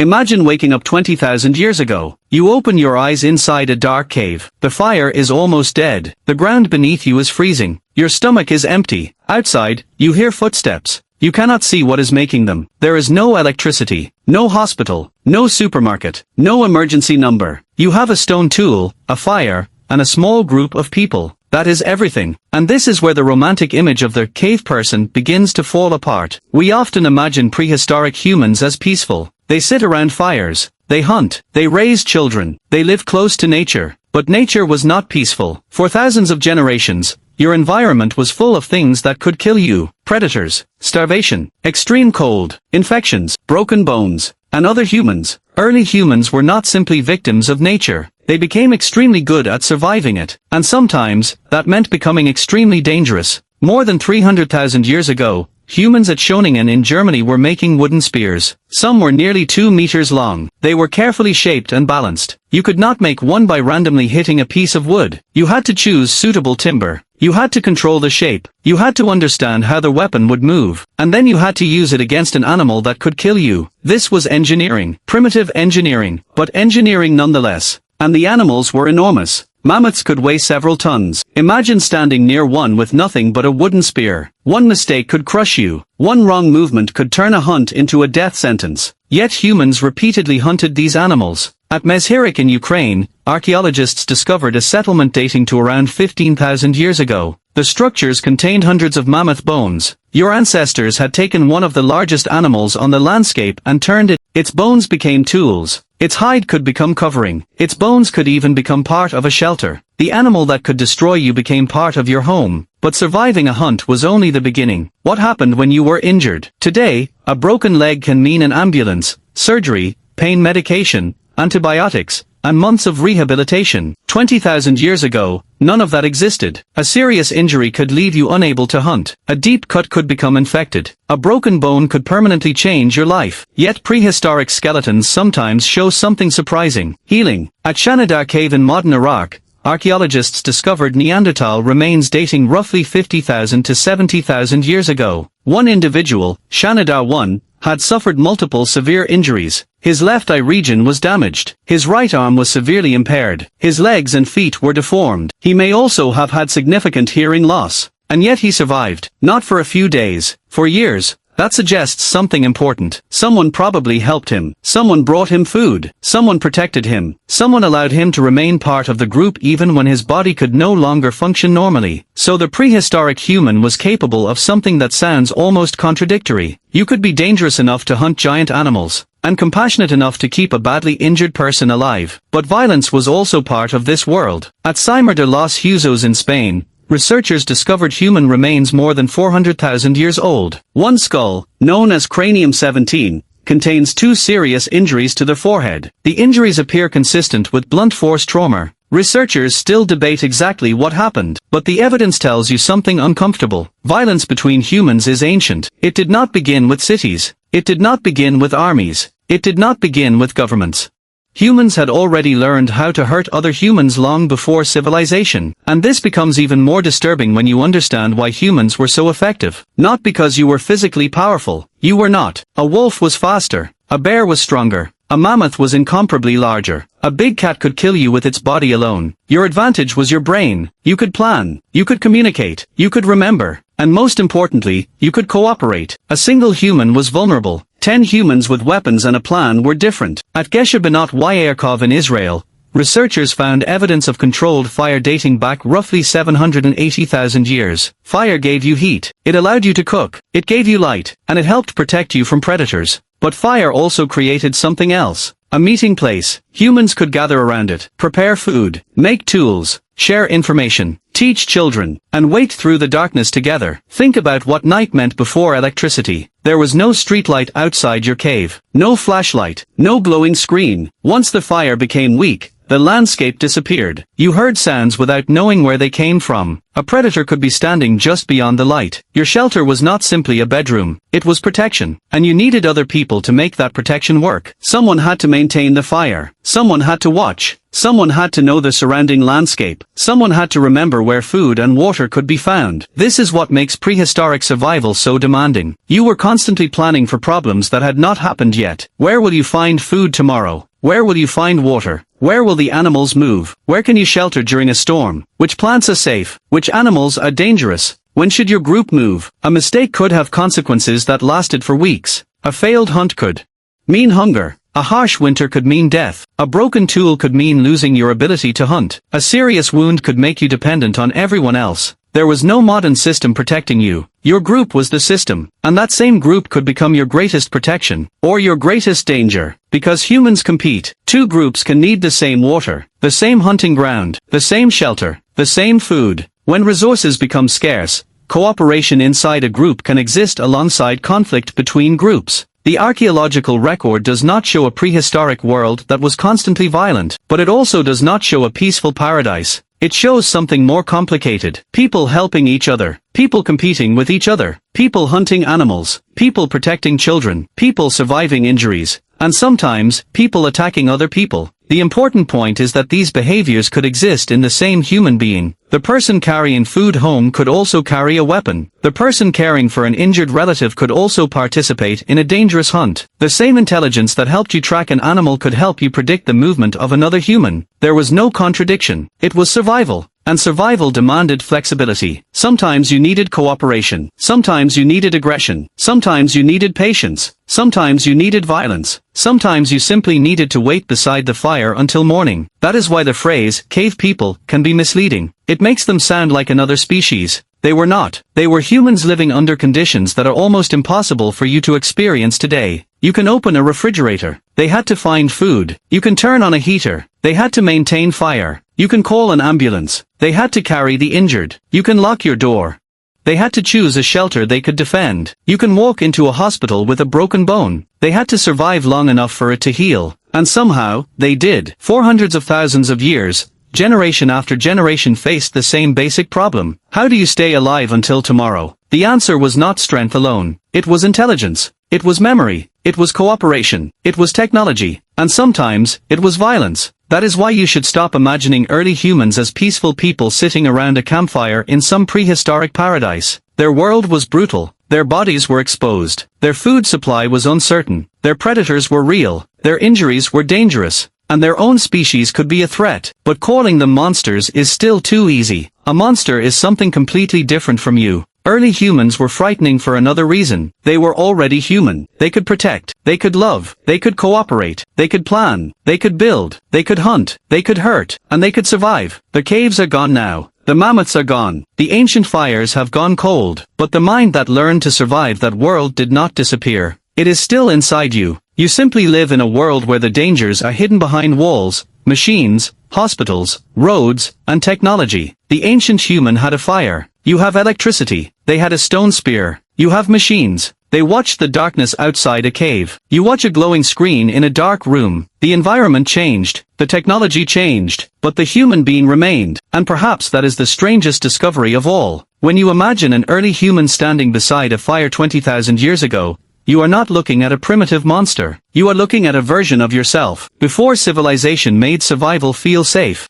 Imagine waking up 20,000 years ago. You open your eyes inside a dark cave. The fire is almost dead. The ground beneath you is freezing. Your stomach is empty. Outside, you hear footsteps. You cannot see what is making them. There is no electricity, no hospital, no supermarket, no emergency number. You have a stone tool, a fire, and a small group of people. That is everything. And this is where the romantic image of the cave person begins to fall apart. We often imagine prehistoric humans as peaceful. They sit around fires. They hunt. They raise children. They live close to nature. But nature was not peaceful. For thousands of generations, your environment was full of things that could kill you. Predators, starvation, extreme cold, infections, broken bones, and other humans. Early humans were not simply victims of nature. They became extremely good at surviving it. And sometimes, that meant becoming extremely dangerous. More than 300,000 years ago, humans at Schöningen in Germany were making wooden spears. Some were nearly 2 meters long. They were carefully shaped and balanced. You could not make one by randomly hitting a piece of wood. You had to choose suitable timber. You had to control the shape. You had to understand how the weapon would move. And then you had to use it against an animal that could kill you. This was engineering. Primitive engineering. But engineering nonetheless. And the animals were enormous. Mammoths could weigh several tons. Imagine standing near one with nothing but a wooden spear. One mistake could crush you. One wrong movement could turn a hunt into a death sentence. Yet humans repeatedly hunted these animals. At Prehistoric in Ukraine, archaeologists discovered a settlement dating to around 15,000 years ago. The structures contained hundreds of mammoth bones. Your ancestors had taken one of the largest animals on the landscape and turned it. Its bones became tools. Its hide could become covering. Its bones could even become part of a shelter. The animal that could destroy you became part of your home. But surviving a hunt was only the beginning. What happened when you were injured? Today, a broken leg can mean an ambulance, surgery, pain medication, antibiotics, and months of rehabilitation. 20,000 years ago, none of that existed. A serious injury could leave you unable to hunt. A deep cut could become infected. A broken bone could permanently change your life. Yet prehistoric skeletons sometimes show something surprising. Healing. At Shanidar Cave in modern Iraq, archaeologists discovered Neanderthal remains dating roughly 50,000 to 70,000 years ago. One individual, Shanidar I, had suffered multiple severe injuries. His left eye region was damaged. His right arm was severely impaired. His legs and feet were deformed. He may also have had significant hearing loss. And yet he survived. Not for a few days. For years. That suggests something important. Someone probably helped him. Someone brought him food. Someone protected him. Someone allowed him to remain part of the group even when his body could no longer function normally. So the prehistoric human was capable of something that sounds almost contradictory. You could be dangerous enough to hunt giant animals, and compassionate enough to keep a badly injured person alive. But violence was also part of this world. At Cimer de los Huesos in Spain, researchers discovered human remains more than 400,000 years old. One skull, known as cranium 17, contains 2 serious injuries to the forehead. The injuries appear consistent with blunt force trauma. Researchers still debate exactly what happened, but the evidence tells you something uncomfortable. Violence between humans is ancient. It did not begin with cities. It did not begin with armies. It did not begin with governments. Humans had already learned how to hurt other humans long before civilization, and this becomes even more disturbing when you understand why humans were so effective. Not because you were physically powerful. You were not. A wolf was faster. A bear was stronger. A mammoth was incomparably larger. A big cat could kill you with its body alone. Your advantage was your brain. You could plan. You could communicate. You could remember. And most importantly, you could cooperate. A single human was vulnerable. 10 humans with weapons and a plan were different. At Gesher Benot Yaakov in Israel, researchers found evidence of controlled fire dating back roughly 780,000 years. Fire gave you heat. It allowed you to cook. It gave you light. And it helped protect you from predators. But fire also created something else. A meeting place. Humans could gather around it, prepare food, make tools, share information, teach children, and wait through the darkness together. Think about what night meant before electricity. There was no streetlight outside your cave. No flashlight. No glowing screen. Once the fire became weak, the landscape disappeared. You heard sounds without knowing where they came from. A predator could be standing just beyond the light. Your shelter was not simply a bedroom, it was protection, and you needed other people to make that protection work. Someone had to maintain the fire. Someone had to watch. Someone had to know the surrounding landscape. Someone had to remember where food and water could be found. This is what makes prehistoric survival so demanding. You were constantly planning for problems that had not happened yet. Where will you find food tomorrow? Where will you find water? Where will the animals move? Where can you shelter during a storm? Which plants are safe? Which animals are dangerous? When should your group move? A mistake could have consequences that lasted for weeks. A failed hunt could mean hunger. A harsh winter could mean death. A broken tool could mean losing your ability to hunt. A serious wound could make you dependent on everyone else. There was no modern system protecting you. Your group was the system, and that same group could become your greatest protection, or your greatest danger. Because humans compete, two groups can need the same water, the same hunting ground, the same shelter, the same food. When resources become scarce, cooperation inside a group can exist alongside conflict between groups. The archaeological record does not show a prehistoric world that was constantly violent, but it also does not show a peaceful paradise. It shows something more complicated. People helping each other. People competing with each other. People hunting animals. People protecting children. People surviving injuries. And sometimes, people attacking other people. The important point is that these behaviors could exist in the same human being. The person carrying food home could also carry a weapon. The person caring for an injured relative could also participate in a dangerous hunt. The same intelligence that helped you track an animal could help you predict the movement of another human. There was no contradiction. It was survival. And survival demanded flexibility. Sometimes you needed cooperation. Sometimes you needed aggression. Sometimes you needed patience. Sometimes you needed violence. Sometimes you simply needed to wait beside the fire until morning. That is why the phrase, cave people, can be misleading. It makes them sound like another species. They were not. They were humans living under conditions that are almost impossible for you to experience today. You can open a refrigerator. They had to find food. You can turn on a heater. They had to maintain fire. You can call an ambulance. They had to carry the injured. You can lock your door. They had to choose a shelter they could defend. You can walk into a hospital with a broken bone. They had to survive long enough for it to heal. And somehow, they did. For hundreds of thousands of years, generation after generation faced the same basic problem. How do you stay alive until tomorrow? The answer was not strength alone. It was intelligence. It was memory. It was cooperation. It was technology. And sometimes, it was violence. That is why you should stop imagining early humans as peaceful people sitting around a campfire in some prehistoric paradise. Their world was brutal. Their bodies were exposed. Their food supply was uncertain. Their predators were real. Their injuries were dangerous. And their own species could be a threat. But calling them monsters is still too easy. A monster is something completely different from you. Early humans were frightening for another reason. They were already human. They could protect. They could love. They could cooperate. They could plan. They could build. They could hunt. They could hurt. And they could survive. The caves are gone now. The mammoths are gone. The ancient fires have gone cold. But the mind that learned to survive that world did not disappear. It is still inside you. You simply live in a world where the dangers are hidden behind walls, machines, hospitals, roads, and technology. The ancient human had a fire. You have electricity. They had a stone spear. You have machines. They watched the darkness outside a cave. You watch a glowing screen in a dark room. The environment changed. The technology changed. But the human being remained. And perhaps that is the strangest discovery of all. When you imagine an early human standing beside a fire 20,000 years ago, you are not looking at a primitive monster. You are looking at a version of yourself, before civilization made survival feel safe.